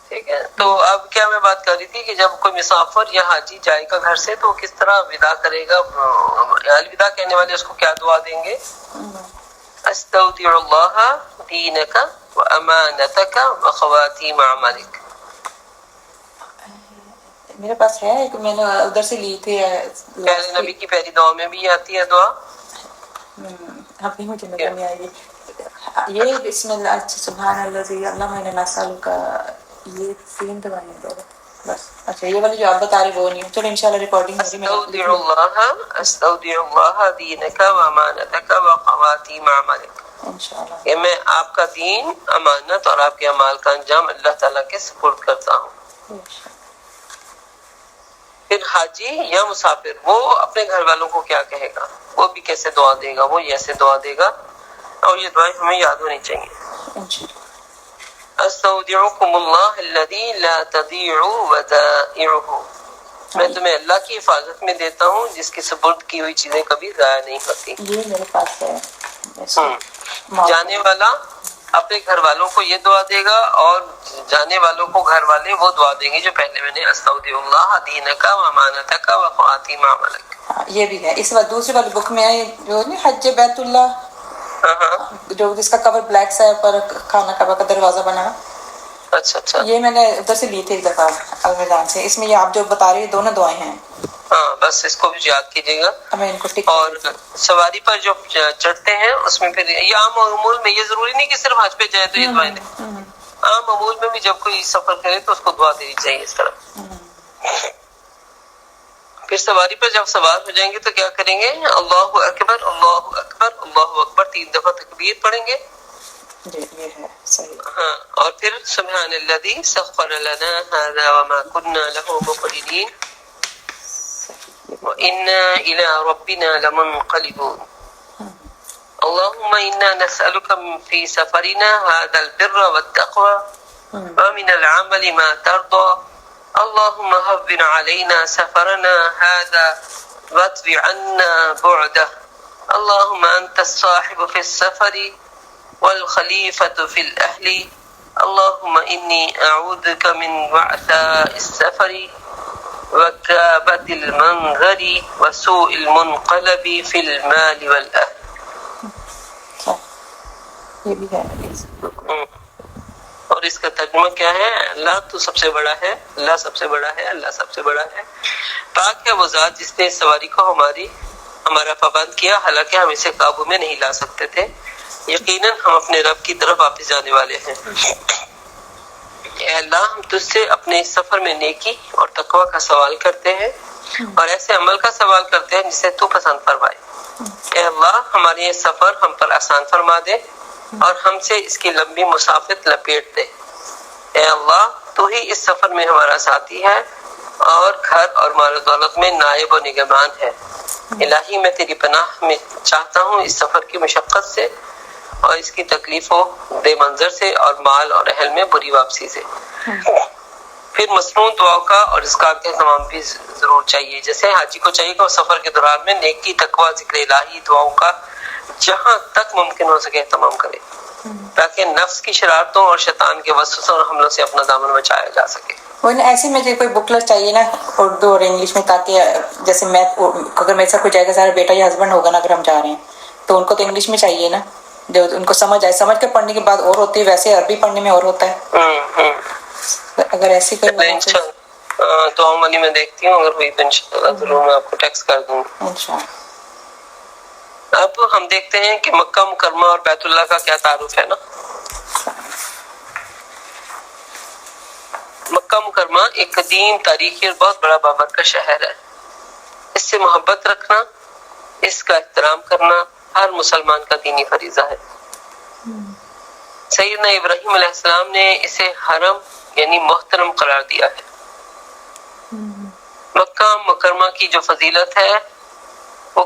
[SPEAKER 1] ٹھیک ہے. تو اب کیا میں بات کر رہی تھی کہ جب کوئی مسافر یا حاجی جائے گا گھر سے تو کس طرح وداع کرے گا. الوداع کہنے والے اس کو کیا دعا دیں گے؟ استودع اللہ دینک و امانتک و خواتیم عملک.
[SPEAKER 2] میرے پاس ہے ایک میں نے ادھر سے لی تھی
[SPEAKER 1] پہلے نبی کی پہلی دعا میں بھی آتی ہے دعا.
[SPEAKER 2] ابھی مجھے نظر نہیں آئے گی یہ بسم اللہ اچھا سبحان اللہ اللہ میں نسأل کا یہ 3 دعائیں دو بس. اچھا یہ والی جو آپ بتا رہے وہ نہیں چلو انشاءاللہ ریکارڈنگ
[SPEAKER 1] استودع اللہ دینک و امانتک و خواتیم عملک.
[SPEAKER 2] انشاءاللہ
[SPEAKER 1] کہ میں آپ کا دین امانت اور آپ کے اعمال کا انجام اللہ تعالیٰ کے سپرد کرتا ہوں. پھر حاجی یا مسافر وہ اپنے گھر والوں کو کیا کہے گا وہ بھی کیسے دعا دے گا. وہ ایسے دعا دے گا اور یہ دعائیں ہمیں یاد ہونی چاہیے. استودعکم اللہ الذی لا تضیع ودائعہ. میں تمہیں اللہ کی حفاظت میں دیتا ہوں جس کی سپرد کی ہوئی چیزیں کبھی ضائع نہیں ہوتی.
[SPEAKER 2] یہ میرے پاس ہے.
[SPEAKER 1] جانے والا اپنے گھر والوں کو یہ دعا دے گا اور جانے والوں کو گھر والے وہ دعا دیں گے جو پہلے میں نے استودع اللہ دینک و امانتک و خواتیم عملک.
[SPEAKER 2] یہ بھی ہے اس وقت دوسری والی بک میں ہے جو نہیں حج بیت اللہ جو جس کا کور بلیک سا ہے پر خانہ کعبہ کا دروازہ بنا.
[SPEAKER 1] اچھا اچھا
[SPEAKER 2] یہ میں نے ادھر سے لی تھی ایک دفعہ المیدان سے. اس میں یہ آپ جو بتا رہے ہیں دونوں دعائیں ہیں.
[SPEAKER 1] ہاں بس اس کو بھی یاد کیجیے گا.
[SPEAKER 2] میں ان کو ٹک
[SPEAKER 1] اور سواری پر جو چڑھتے ہیں اس میں پھر یہ عام معمول میں یہ ضروری نہیں کہ صرف حج پہ جائے تو یہ دعائیں دیں. عام معمول میں بھی جب کوئی سفر کرے تو اس کو دعا دینی چاہیے اس طرح. پھر سواری پر جب سوار ہو جائیں گے تو کیا کریں گے؟ اللہ اکبر اللہ اکبر اللہ اکبر 3 دفعہ تکبیر پڑھیں گے.
[SPEAKER 2] یہ ہے صحیح.
[SPEAKER 1] ہاں اور پھر سبحان الذی سخر لنا هذا وما كنا له مقرنين وإنا إلى ربنا لمنقلبون. اللهم إنا نسألك في سفرنا هذا البر والتقوى ومن العمل ما ترضى. اللهم هون علينا سفرنا هذا واتبع عنا بعده. اللهم أنت الصاحب في السفر والخليفة في الأهل. اللهم إني أعوذ بك من وعثاء السفر وكآبة المنظر وسوء المنقلب في المال والأهل.
[SPEAKER 2] یہ بھی ہے.
[SPEAKER 1] اور اس کا ترجمہ کیا ہے؟ اللہ تو سب سے بڑا ہے اللہ سب سے بڑا ہے اللہ سب سے بڑا ہے. پاک ہے وہ ذات جس نے سواری کو ہمارا پابند کیا حالانکہ ہم اسے قابو میں نہیں لا سکتے تھے. یقیناً ہم اپنے رب کی طرف واپس جانے والے ہیں. اے اللہ ہم تجھ سے اپنے اس سفر میں نیکی اور تقوی کا سوال کرتے ہیں اور ایسے عمل کا سوال کرتے ہیں جسے تو پسند فرمائے. اے اللہ ہمارے یہ سفر ہم پر آسان فرما دے اور ہم سے اس کی لمبی مسافت لپیٹ دے. اے اللہ تو ہی اس سفر میں ہمارا ساتھی ہے اور گھر اور مال و دولت میں نائب و نگہبان ہے. الہی میں تیری پناہ میں چاہتا ہوں اس سفر کی مشقت سے اور اس کی تکلیف و بے منظر سے اور مال اور اہل میں بری واپسی سے. پھر مصنون دعاؤں کا اور اس کا اہتمام بھی ضرور چاہیے. جیسے حاجی کو چاہیے کہ وہ سفر کے دوران میں نیکی تقوی ذکر الہی دعاؤں کا جہاں تک ممکن ہو سکے اہتمام کرے تاکہ نفس کی شرارتوں اور شیطان کے وسوسوں اور حملوں سے اپنا دامن بچایا جا سکے.
[SPEAKER 2] ایسے مجھے کوئی بکلٹ چاہیے نا اردو اور انگلش میں تاکہ جیسے میں اگر میرے ساتھ کوئی جائے گا سارا بیٹا یا ہسبینڈ ہوگا نا اگر ہم جا رہے ہیں تو ان کو تو انگلش میں چاہیے نا جو ان کو سمجھ آئے. سمجھ کے پڑھنے کے بعد اور ہوتی ہے ویسے عربی پڑھنے میں اور ہوتا ہے. اگر ایسی کوئی
[SPEAKER 1] تو والی میں دیکھتی ہوں اگر کوئی تو انشاءاللہ ضرور میں آپ کو ٹیکسٹ کر دوں گا. اب ہم دیکھتے ہیں کہ مکہ مکرمہ اور بیت اللہ کا کیا تعارف ہے نا. مکہ مکرمہ ایک قدیم تاریخی اور بہت بڑا بابرکت شہر ہے. اس سے محبت رکھنا اس کا احترام کرنا ہر مسلمان کا دینی فریضہ ہے. سیدنا ابراہیم علیہ السلام نے اسے حرم یعنی محترم قرار دیا ہے۔ مکہ مکرمہ کی جو فضیلت ہے وہ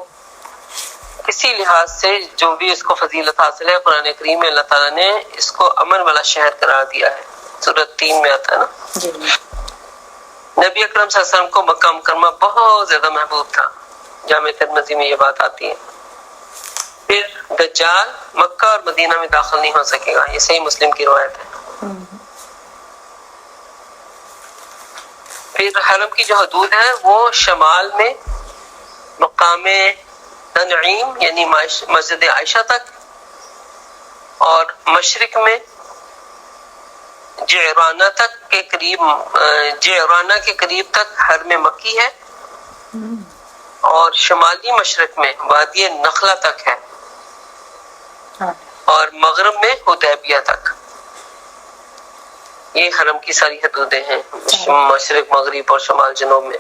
[SPEAKER 1] کسی لحاظ سے جو بھی اس کو فضیلت حاصل ہے، قرآن کریم میں اللہ تعالیٰ نے اس کو امن والا شہر قرار دیا ہے، سورۃ 3 میں آتا ہے نا۔
[SPEAKER 2] جی
[SPEAKER 1] نبی اکرم صلی اللہ علیہ وسلم کو مکہ مکرمہ بہت زیادہ محبوب تھا، جامع ترمذی میں یہ بات آتی ہے۔ پھر دجال مکہ اور مدینہ میں داخل نہیں ہو سکے گا، یہ صحیح مسلم کی روایت ہے۔ پھر حرم کی جو حدود ہے وہ شمال میں مقام تنعیم یعنی مسجد عائشہ تک، اور مشرق میں جعرانہ کے قریب تک حرم مکی ہے، اور شمالی مشرق میں وادی نخلہ تک ہے، اور مغرب میں حدیبیہ تک۔ یہ حرم کی ساری حدودیں ہیں، مشرق مغرب اور شمال جنوب میں۔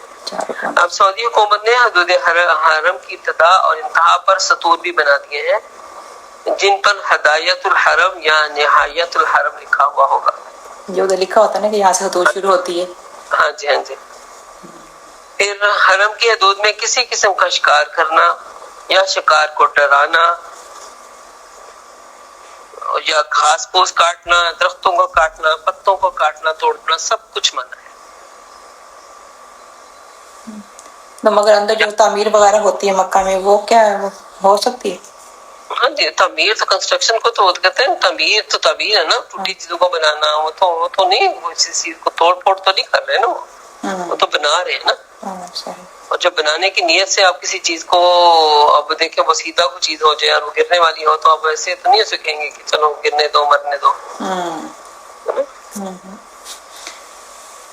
[SPEAKER 1] اب سعودی حکومت نے حدود حرم کی ابتدا اور انتہا پر سطور بھی بنا دیے ہیں، جن پر ہدایت الحرم یا نہایت الحرم لکھا ہوا ہوگا۔
[SPEAKER 2] جو ادھر لکھا ہوتا ہے نا کہ یہاں سے حدود شروع ہوتی ہے۔
[SPEAKER 1] ہاں جی ہاں جی۔ پھر حرم کی حدود میں کسی قسم کا شکار کرنا یا شکار کو ڈرانا یا گھاس پھوس کاٹنا، درختوں کو کاٹنا، پتوں کو کاٹنا توڑنا، سب کچھ منع ہے۔
[SPEAKER 2] تو مگر اندر جو تعمیر وغیرہ ہوتی ہے مکہ میں وہ کیا ہے، وہ ہو سکتی ہے؟
[SPEAKER 1] ہاں جی، تعمیر تو کنسٹرکشن کو تو کہتے ہیں، تعمیر تو تعمیر ہے نا، ٹوٹی چیزوں کو بنانا، وہ تو نہیں، وہ اسی چیز کو توڑ پھوڑ تو نہیں کر رہے نا، وہ تو بنا رہے ہیں نا۔ اور جب بنانے کی نیت سے آپ کسی چیز کو اب دیکھیں وہ سیدھا کوئی چیز ہو جائے اور وہ گرنے والی ہو تو آپ ایسے تو نہیں سکھیں گے کہ چلو گرنے دو مرنے دو۔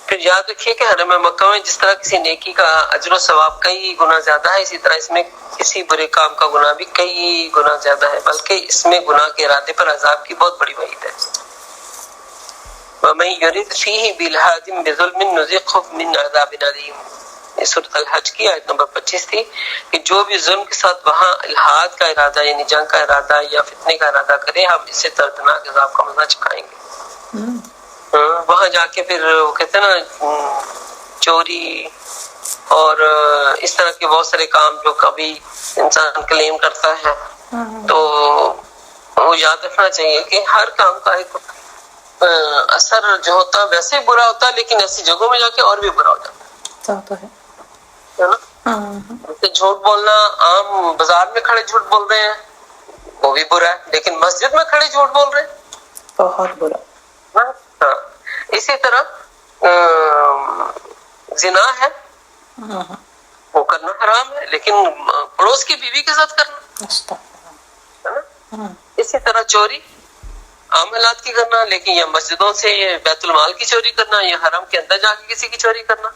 [SPEAKER 1] پھر یاد رکھیے کہ حرم مکہ میں جس طرح کسی نیکی کا اجر و ثواب کئی گنا زیادہ ہے، اسی طرح اس میں کسی برے کام کا گناہ بھی کئی گنا زیادہ ہے، بلکہ اس میں گناہ کے ارادے پر عذاب کی بہت بڑی وعید ہے۔ وَمَن يُرِدْ فِيهِ بِإِلْحَادٍ بِظُلْمٍ نُذِقْهُ مِنْ عَذَابٍ أَلِيمٍ، یہ سورۃ الحج کی آیت نمبر 25 تھی کہ جو بھی ظلم کے ساتھ وہاں الحاد کا ارادہ یعنی جنگ کا ارادہ یا فتنے کا ارادہ کرے، ہم اسے دردناک عذاب کا مزہ چکھائیں گے۔ وہاں جا کے پھر وہ کہتے ہیں نا چوری اور اس طرح کے بہت سارے کام جو کبھی انسان کلیم کرتا ہے، تو وہ یاد رکھنا چاہیے کہ ہر کام کا ایک اثر جو ہوتا ہے ویسے برا ہوتا ہے، لیکن ایسی جگہوں میں جا کے اور بھی برا ہو جاتا ہے نا۔ جھوٹ بولنا، عام بازار میں کھڑے جھوٹ بول رہے ہیں وہ بھی برا ہے، لیکن مسجد میں کھڑے جھوٹ بول رہے ہیں
[SPEAKER 2] بہت برا۔
[SPEAKER 1] ہاں، اسی طرح زنا ہے وہ کرنا حرام ہے، لیکن پڑوس کی بیوی کے ساتھ کرنا ہے نا۔ اسی طرح چوری عام حالات کی کرنا، لیکن یہ مسجدوں سے یہ بیت المال کی چوری کرنا، یہ حرم کے اندر جا کے کسی کی چوری کرنا،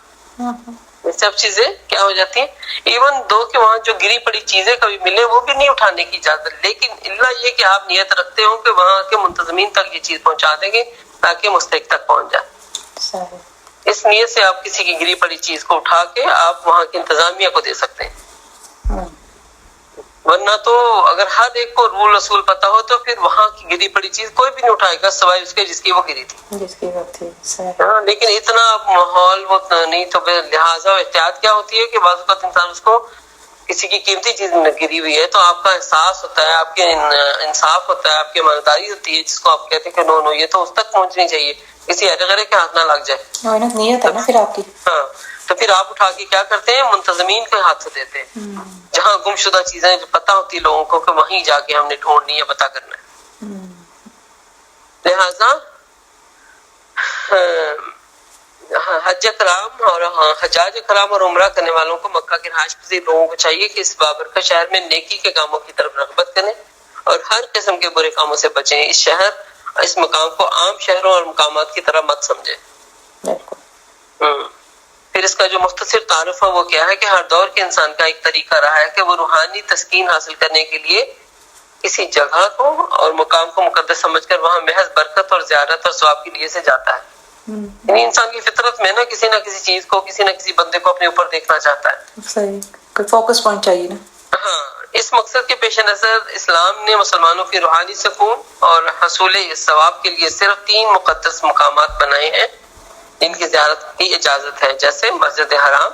[SPEAKER 1] یہ سب چیزیں کیا ہو جاتی ہیں۔ ایون دو کہ وہاں جو گری پڑی چیزیں کبھی ملے وہ بھی نہیں اٹھانے کی اجازت، لیکن اللہ یہ کہ آپ نیت رکھتے ہو کہ وہاں کے منتظمین تک یہ چیز پہنچا دیں گے تاکہ مستحق تک پہنچ جائے۔ اس نیت سے آپ کسی کی گری پڑی چیز کو اٹھا کے آپ وہاں کی انتظامیہ کو دے سکتے ہیں، ورنہ تو اگر ہر ایک کو رول رسول پتا ہو تو پھر وہاں کی گری پڑی چیز کوئی بھی نہیں اٹھائے گا سوائے اس کے جس کی وہ گری تھی۔ ہاں، لیکن اتنا ماحول وہ نہیں، تو لہٰذا احتیاط کیا ہوتی ہے کہ بعض اوقات انسان اس کو کسی کی قیمتی چیز گری ہوئی ہے تو آپ کا احساس ہوتا ہے، آپ کے انصاف ہوتا ہے، آپ کی ایمانداری ہوتی ہے، جس کو آپ کہتے ہیں کہ نو یہ تو اس تک پہنچنی چاہیے، کسی ارے غرے کے ہاتھ نہ لگ جائے۔
[SPEAKER 2] نیت ہے نا پھر آپ کی۔
[SPEAKER 1] ہاں، تو پھر آپ اٹھا کے کیا کرتے ہیں، منتظمین کے ہاتھ سے دیتے ہیں، جہاں گم شدہ چیزیں پتہ ہوتی لوگوں کو کہ وہیں جا کے ہم نے ڈھونڈنی ہے، پتہ کرنا ہے۔ لہذا حج کرام اور حجاج کرام اور عمرہ کرنے والوں کو مکہ کے رہائش پذیر لوگوں کو چاہیے کہ اس بابرکت شہر میں نیکی کے کاموں کی طرف رغبت کریں اور ہر قسم کے برے کاموں سے بچیں۔ اس مقام کو عام شہروں اور مقامات کی طرح مت سمجھیں۔ پھر اس کا جو مختصر تعارف ہے وہ کیا ہے کہ ہر دور کے انسان کا ایک طریقہ رہا ہے کہ وہ روحانی تسکین حاصل کرنے کے لیے کسی جگہ کو اور مقام کو مقدس سمجھ کر وہاں محض برکت اور زیارت اور ثواب کے لیے سے جاتا ہے۔ یعنی انسان کی فطرت میں نا کسی نہ کسی چیز کو، کسی نہ کسی بندے کو اپنے اوپر دیکھنا چاہتا ہے،
[SPEAKER 2] صحیح، کوئی فوکس پوائنٹ چاہیے نا۔
[SPEAKER 1] ہاں، اس مقصد کے پیش نظر اسلام نے مسلمانوں کی روحانی سکون اور حصول ثواب کے لیے صرف 3 مقدس مقامات بنائے ہیں جن کی زیارت کی اجازت ہے، جیسے مسجد حرام،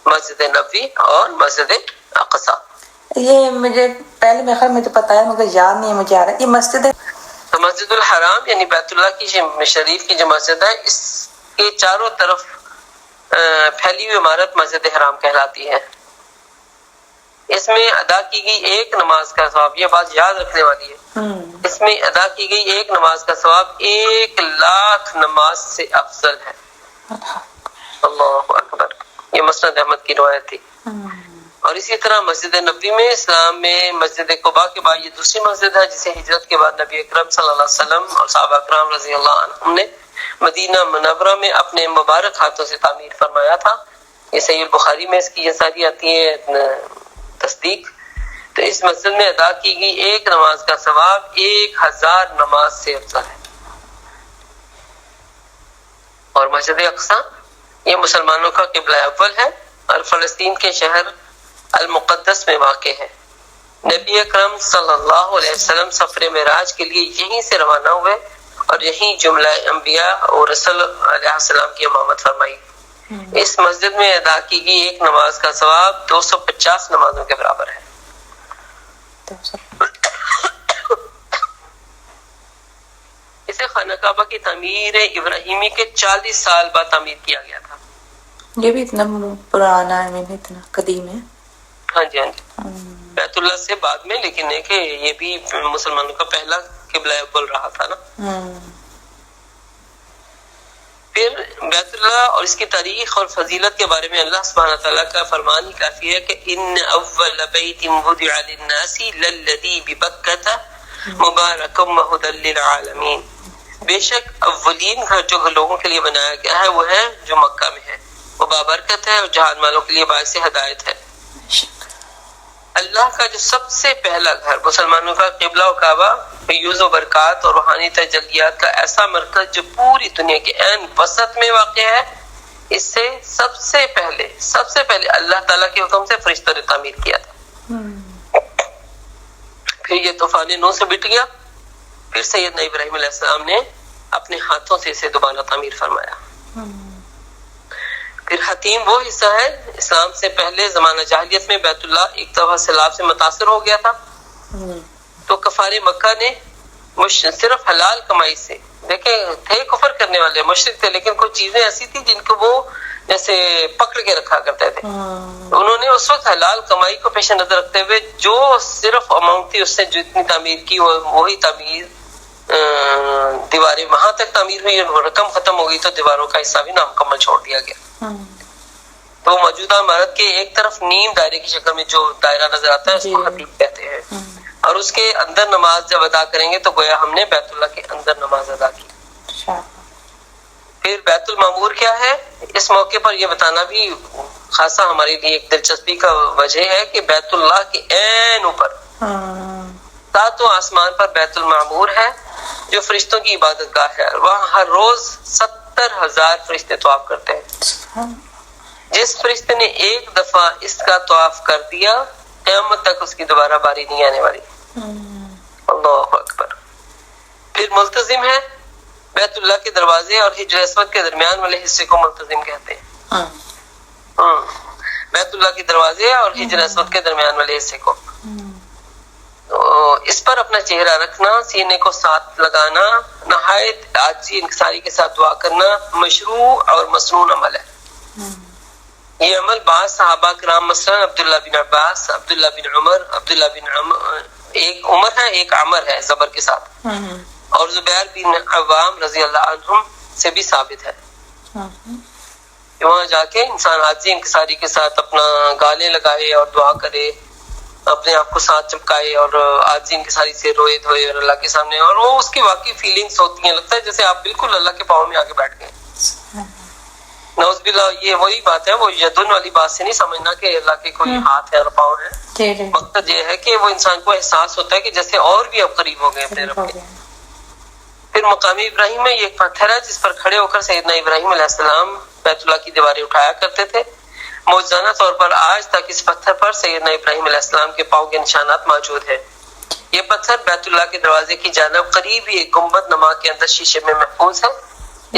[SPEAKER 1] مسجد نبوی اور مسجد اقصی۔
[SPEAKER 2] یہ مجھے پہلے میں خیر مجھے پتا ہے مگر یاد نہیں ہے مجھے آ رہا ہے، یہ مسجد ہے
[SPEAKER 1] تو مسجد الحرام یعنی بیت اللہ کی شریف کی جو مسجد ہے، اس کے چاروں طرف پھیلی ہوئی عمارت مسجد حرام کہلاتی ہے۔ اس میں ادا کی گئی ایک نماز کا ثواب، یہ بات یاد رکھنے والی ہے، اس میں ادا کی گئی ایک نماز کا ثواب 1,00,000 نماز سے افضل ہے۔ اللہ اکبر، یہ مسند احمد کی روایت تھی۔ اور اسی طرح مسجد نبوی میں اسلام میں مسجد قباء کے بعد یہ دوسری مسجد ہے جسے ہجرت کے بعد نبی اکرم صلی اللہ علیہ وسلم اور صحابہ اکرام رضی اللہ عنہم نے مدینہ منورہ میں اپنے مبارک ہاتھوں سے تعمیر فرمایا تھا۔ یہ صحیح البخاری میں اس کی یہ ساری آتی ہے تصدیق۔ تو اس مسجد میں ادا کی گئی ایک نماز کا ثواب 1,000 نماز سے افضل ہے۔ اور مسجد اقصی یہ مسلمانوں کا قبلہ اول ہے اور فلسطین کے شہر المقدس میں واقع ہے۔ نبی اکرم صلی اللہ علیہ وسلم سفر معراج کے لیے یہیں سے روانہ ہوئے اور یہیں جملہ انبیاء اور رسول علیہ السلام کی امامت فرمائی۔ اس مسجد میں ادا کی گئی ایک نماز کا ثواب 250 نمازوں کے برابر ہے۔ اسے خانہ کعبہ کی تعمیر ابراہیمی کے 40 سال بعد تعمیر کیا گیا تھا۔
[SPEAKER 2] یہ بھی اتنا پرانا ہے، اتنا قدیم ہے۔
[SPEAKER 1] ہاں جی، ہاں جی، بیت اللہ سے بعد میں، لیکن ہے کہ یہ بھی مسلمانوں کا پہلا قبلہ اول رہا تھا نا۔ پھر بیت اللہ اور اس کی تاریخ اور فضیلت کے بارے میں اللہ سبحانہ تعالیٰ کا فرمان ہی کافی ہے کہ ان اول بیت وضع للناس للذی ببکۃ مبارکا وہدی للعالمین، بے شک اولین گھر جو لوگوں کے لیے بنایا گیا ہے وہ ہے جو مکہ میں ہے، وہ بابرکت ہے اور جہان والوں کے لیے باعث ہدایت ہے۔ اللہ کا جو سب سے پہلا گھر، مسلمانوں کا قبلہ و کعبہ، فیوز و برکات اور روحانی تجلیات کا ایسا مرکز جو پوری دنیا کے عین وسط میں واقع ہے، اس سے سب سے پہلے اللہ تعالیٰ کے حکم سے فرشتوں نے تعمیر کیا تھا۔ پھر یہ طوفان نوح سے بٹ گیا، پھر سیدنا ابراہیم علیہ السلام نے اپنے ہاتھوں سے اسے دوبارہ تعمیر فرمایا۔ پھر حتیم وہ حصہ ہے، اسلام سے پہلے زمانہ جاہلیت میں بیت اللہ ایک دفعہ سیلاب سے متاثر ہو گیا تھا، تو کفار مکہ نے صرف حلال کمائی سے، دیکھیں تھے کفر کرنے والے مشرک تھے، لیکن کچھ چیزیں ایسی تھی جن کو وہ جیسے پکڑ کے رکھا کرتے تھے، انہوں نے اس وقت حلال کمائی کو پیش نظر رکھتے ہوئے جو صرف اماؤنٹ تھی اس سے جتنی تعمیر کی وہی تعمیر، دیواریں وہاں تک تعمیر ہوئی، رقم ختم ہو گئی تو دیواروں کا حصہ بھی نامکمل چھوڑ دیا گیا۔ تو موجودہ عمارت کے ایک طرف نیم دائرے کی شکل میں جو دائرہ نظر آتا ہے اس کو حتیم کہتے ہیں، اور اس کے اندر نماز جب ادا کریں گے تو گویا ہم نے بیت اللہ کے اندر نماز ادا کی۔ پھر بیت المعمور کیا ہے؟ اس موقع پر یہ بتانا بھی خاصا ہمارے لیے ایک دلچسپی کا وجہ ہے کہ بیت اللہ کے عین اوپر ساتوں آسمان پر بیت المعمور ہے جو فرشتوں کی عبادت گاہ ہے، وہاں ہر روز 70,000 فرشتے طواف کرتے ہیں۔ جس فرشتے نے ایک دفعہ اس کا طواف کر دیا قیامت تک اس کی دوبارہ باری نہیں آنے والی۔ اللہ اکبر۔ پھر ملتزم ہے، بیت اللہ کے دروازے اور حجر اسود کے درمیان والے حصے کو ملتزم کہتے ہیں۔ بیت اللہ کے دروازے اور حجر اسود کے درمیان والے حصے کو، اس پر اپنا چہرہ رکھنا، سینے کو ساتھ لگانا، نہایت عاجزی انکساری کے ساتھ دعا کرنا مشروع اور مسنون عمل ہے۔ یہ عمل بعض صحابہ کرام مثلا عبداللہ بن عباس، عبداللہ بن عمر، عبداللہ بن ایک عمر ہے ایک عمر ہے زبر کے ساتھ، اور زبیر بن عوام رضی اللہ عنہم سے بھی ثابت ہے۔ وہاں جا کے انسان عاجزی انکساری کے ساتھ اپنا گالے لگائے اور دعا کرے، اپنے آپ کو ساتھ چپکائے اور عاجزی انکساری سے روئے دھوئے اور اللہ کے سامنے، اور وہ اس کی واقعی فیلنگز ہوتی ہیں، لگتا ہے جیسے آپ بالکل اللہ کے پاؤں میں آ کے بیٹھ گئے۔ نعوذ باللہ، یہ وہی بات ہے، وہ یدن والی بات سے نہیں سمجھنا کہ اللہ کے کوئی ہاتھ ہے اور پاؤں ہے، مقصد یہ ہے کہ وہ انسان کو احساس ہوتا ہے کہ جیسے اور بھی اب قریب ہو گئے اپنے رب کے۔ پھر مقامی ابراہیم میں یہ ایک پتھر ہے جس پر کھڑے ہو کر سیدنا ابراہیم علیہ السلام بیت اللہ کی دیواریں اٹھایا کرتے تھے۔ موجزانہ طور پر آج تک اس پتھر پر سیدنا ابراہیم علیہ السلام کے پاؤں کے نشانات موجود ہیں۔ یہ پتھر بیت اللہ کے دروازے کی جانب قریب ہی ایک گنبد نما کے اندر شیشے میں محفوظ ہے۔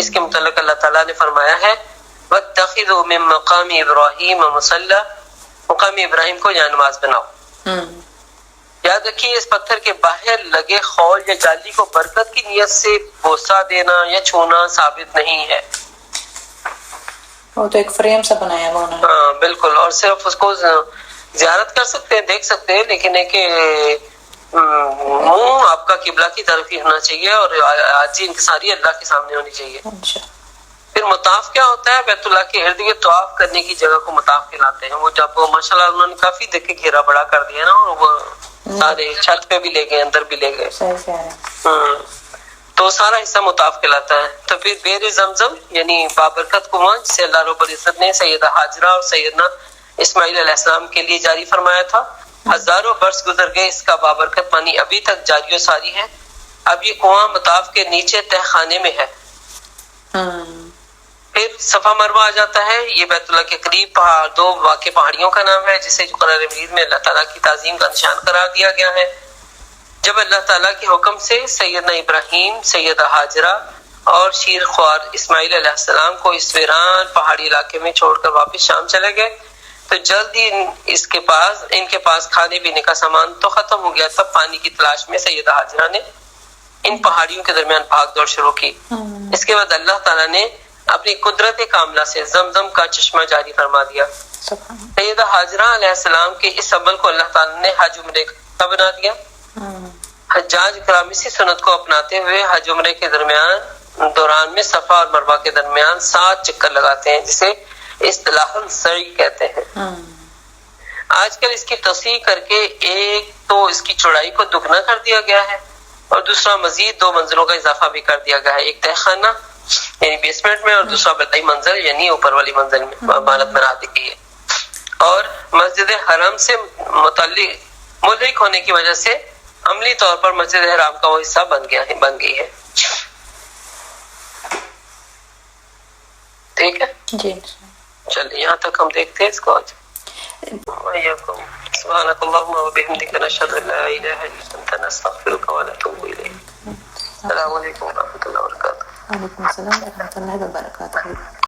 [SPEAKER 1] اس کے متعلق اللہ تعالیٰ نے فرمایا ہے وَاتَّخِذُوا مِن مَقَامِ إِبْرَاهِيمَ مُصَلًّى، مقام ابراہیم کو جائے نماز بناؤ۔ یاد رکھیے اس پتھر کے باہر لگے خول یا جالی کو برکت کی نیت سے بوسہ دینا یا چھونا ثابت نہیں ہے۔
[SPEAKER 2] وہ تو ایک فریم سا بنایا ہوا انہوں نے۔
[SPEAKER 1] ہاں بالکل، اور صرف اس کو زیارت کر سکتے ہیں، دیکھ سکتے ہیں، لیکن ہے کہ منہ آپ کا قبلہ کی طرف ہی ہونا چاہیے اور عاجزی انکساری اللہ کے سامنے ہونی چاہیے۔ پھر مطاف کیا ہوتا ہے؟ بیت اللہ کے ارد گرد طواف کرنے کی جگہ کو مطاف کہلاتے ہیں۔ وہ جب ماشاءاللہ انہوں نے کافی دیکھے گھیرا بڑا کر دیا نا، اور وہ سارے چھت پہ بھی لے گئے، اندر بھی لے گئے، تو سارا حصہ مطاف کہلاتا ہے۔ تو پھر بیر زمزم یعنی بابرکت کنواں جسے اللہ رب العزت نے سیدہ حاجرہ اور سیدنا اسماعیل علیہ السلام کے لیے جاری فرمایا تھا، ہزاروں برس گزر گئے، اس کا بابرکت پانی ابھی تک جاری و ساری ہے۔ اب یہ کنواں مطاف کے نیچے تہ خانے میں ہے۔ پھر صفا مروہ آ جاتا ہے، یہ بیت اللہ کے قریب دو واقع پہاڑیوں کا نام ہے، جسے قرآن مجید میں اللہ تعالیٰ کی تعظیم کا نشان قرار دیا گیا ہے۔ جب اللہ تعالیٰ کے حکم سے سیدنا ابراہیم، سیدہ حاجرہ اور شیر خوار اسماعیل علیہ السلام کو اس ویران پہاڑی علاقے میں چھوڑ کر واپس شام چلے گئے، تو جلد ہی ان کے پاس کھانے پینے کا سامان تو ختم ہو گیا۔ تب پانی کی تلاش میں سیدہ حاجرہ نے ان پہاڑیوں کے درمیان بھاگ دوڑ شروع کی۔ اس کے بعد اللہ تعالیٰ نے اپنی قدرت کاملہ سے زمزم کا چشمہ جاری فرما دیا۔ سیدہ حاجرہ علیہ السلام کے اس عمل کو اللہ تعالیٰ نے حج عمرے کا بنا دیا۔ حجاج کرام اسی سنت کو اپناتے ہوئے حج عمرے کے دوران میں صفا اور مروہ کے درمیان 7 چکر لگاتے ہیں، جسے اصطلاحاً سعی کہتے ہیں۔ آج کل اس کی توسیع کر کے ایک تو اس کی چوڑائی کو دگنا کر دیا گیا ہے، اور دوسرا مزید 2 منزلوں کا اضافہ بھی کر دیا گیا ہے، ایک تہ خانہ یعنی بیسمنٹ میں، اور دوسرا بلائی منزل یعنی اوپر والی منزل میں عمارت بنا دی گئی ہے۔ اور مسجد حرم سے ملحق ہونے کی وجہ سے عملی طور پر مسجد حرام کا وہ حصہ بن گئی ہے۔ ٹھیک ہے
[SPEAKER 2] جی،
[SPEAKER 1] چلیے یہاں تک ہم دیکھتے ہیں اس کو آج۔ سبحانک اللہم و بحمدک نشہد ان لا الہ الا انت نستغفرک و نتوب الیک۔ السلام علیکم و رحمۃ اللہ وبرکاتہ۔
[SPEAKER 2] وعلیکم السلام ورحمۃ اللہ وبرکاتہ۔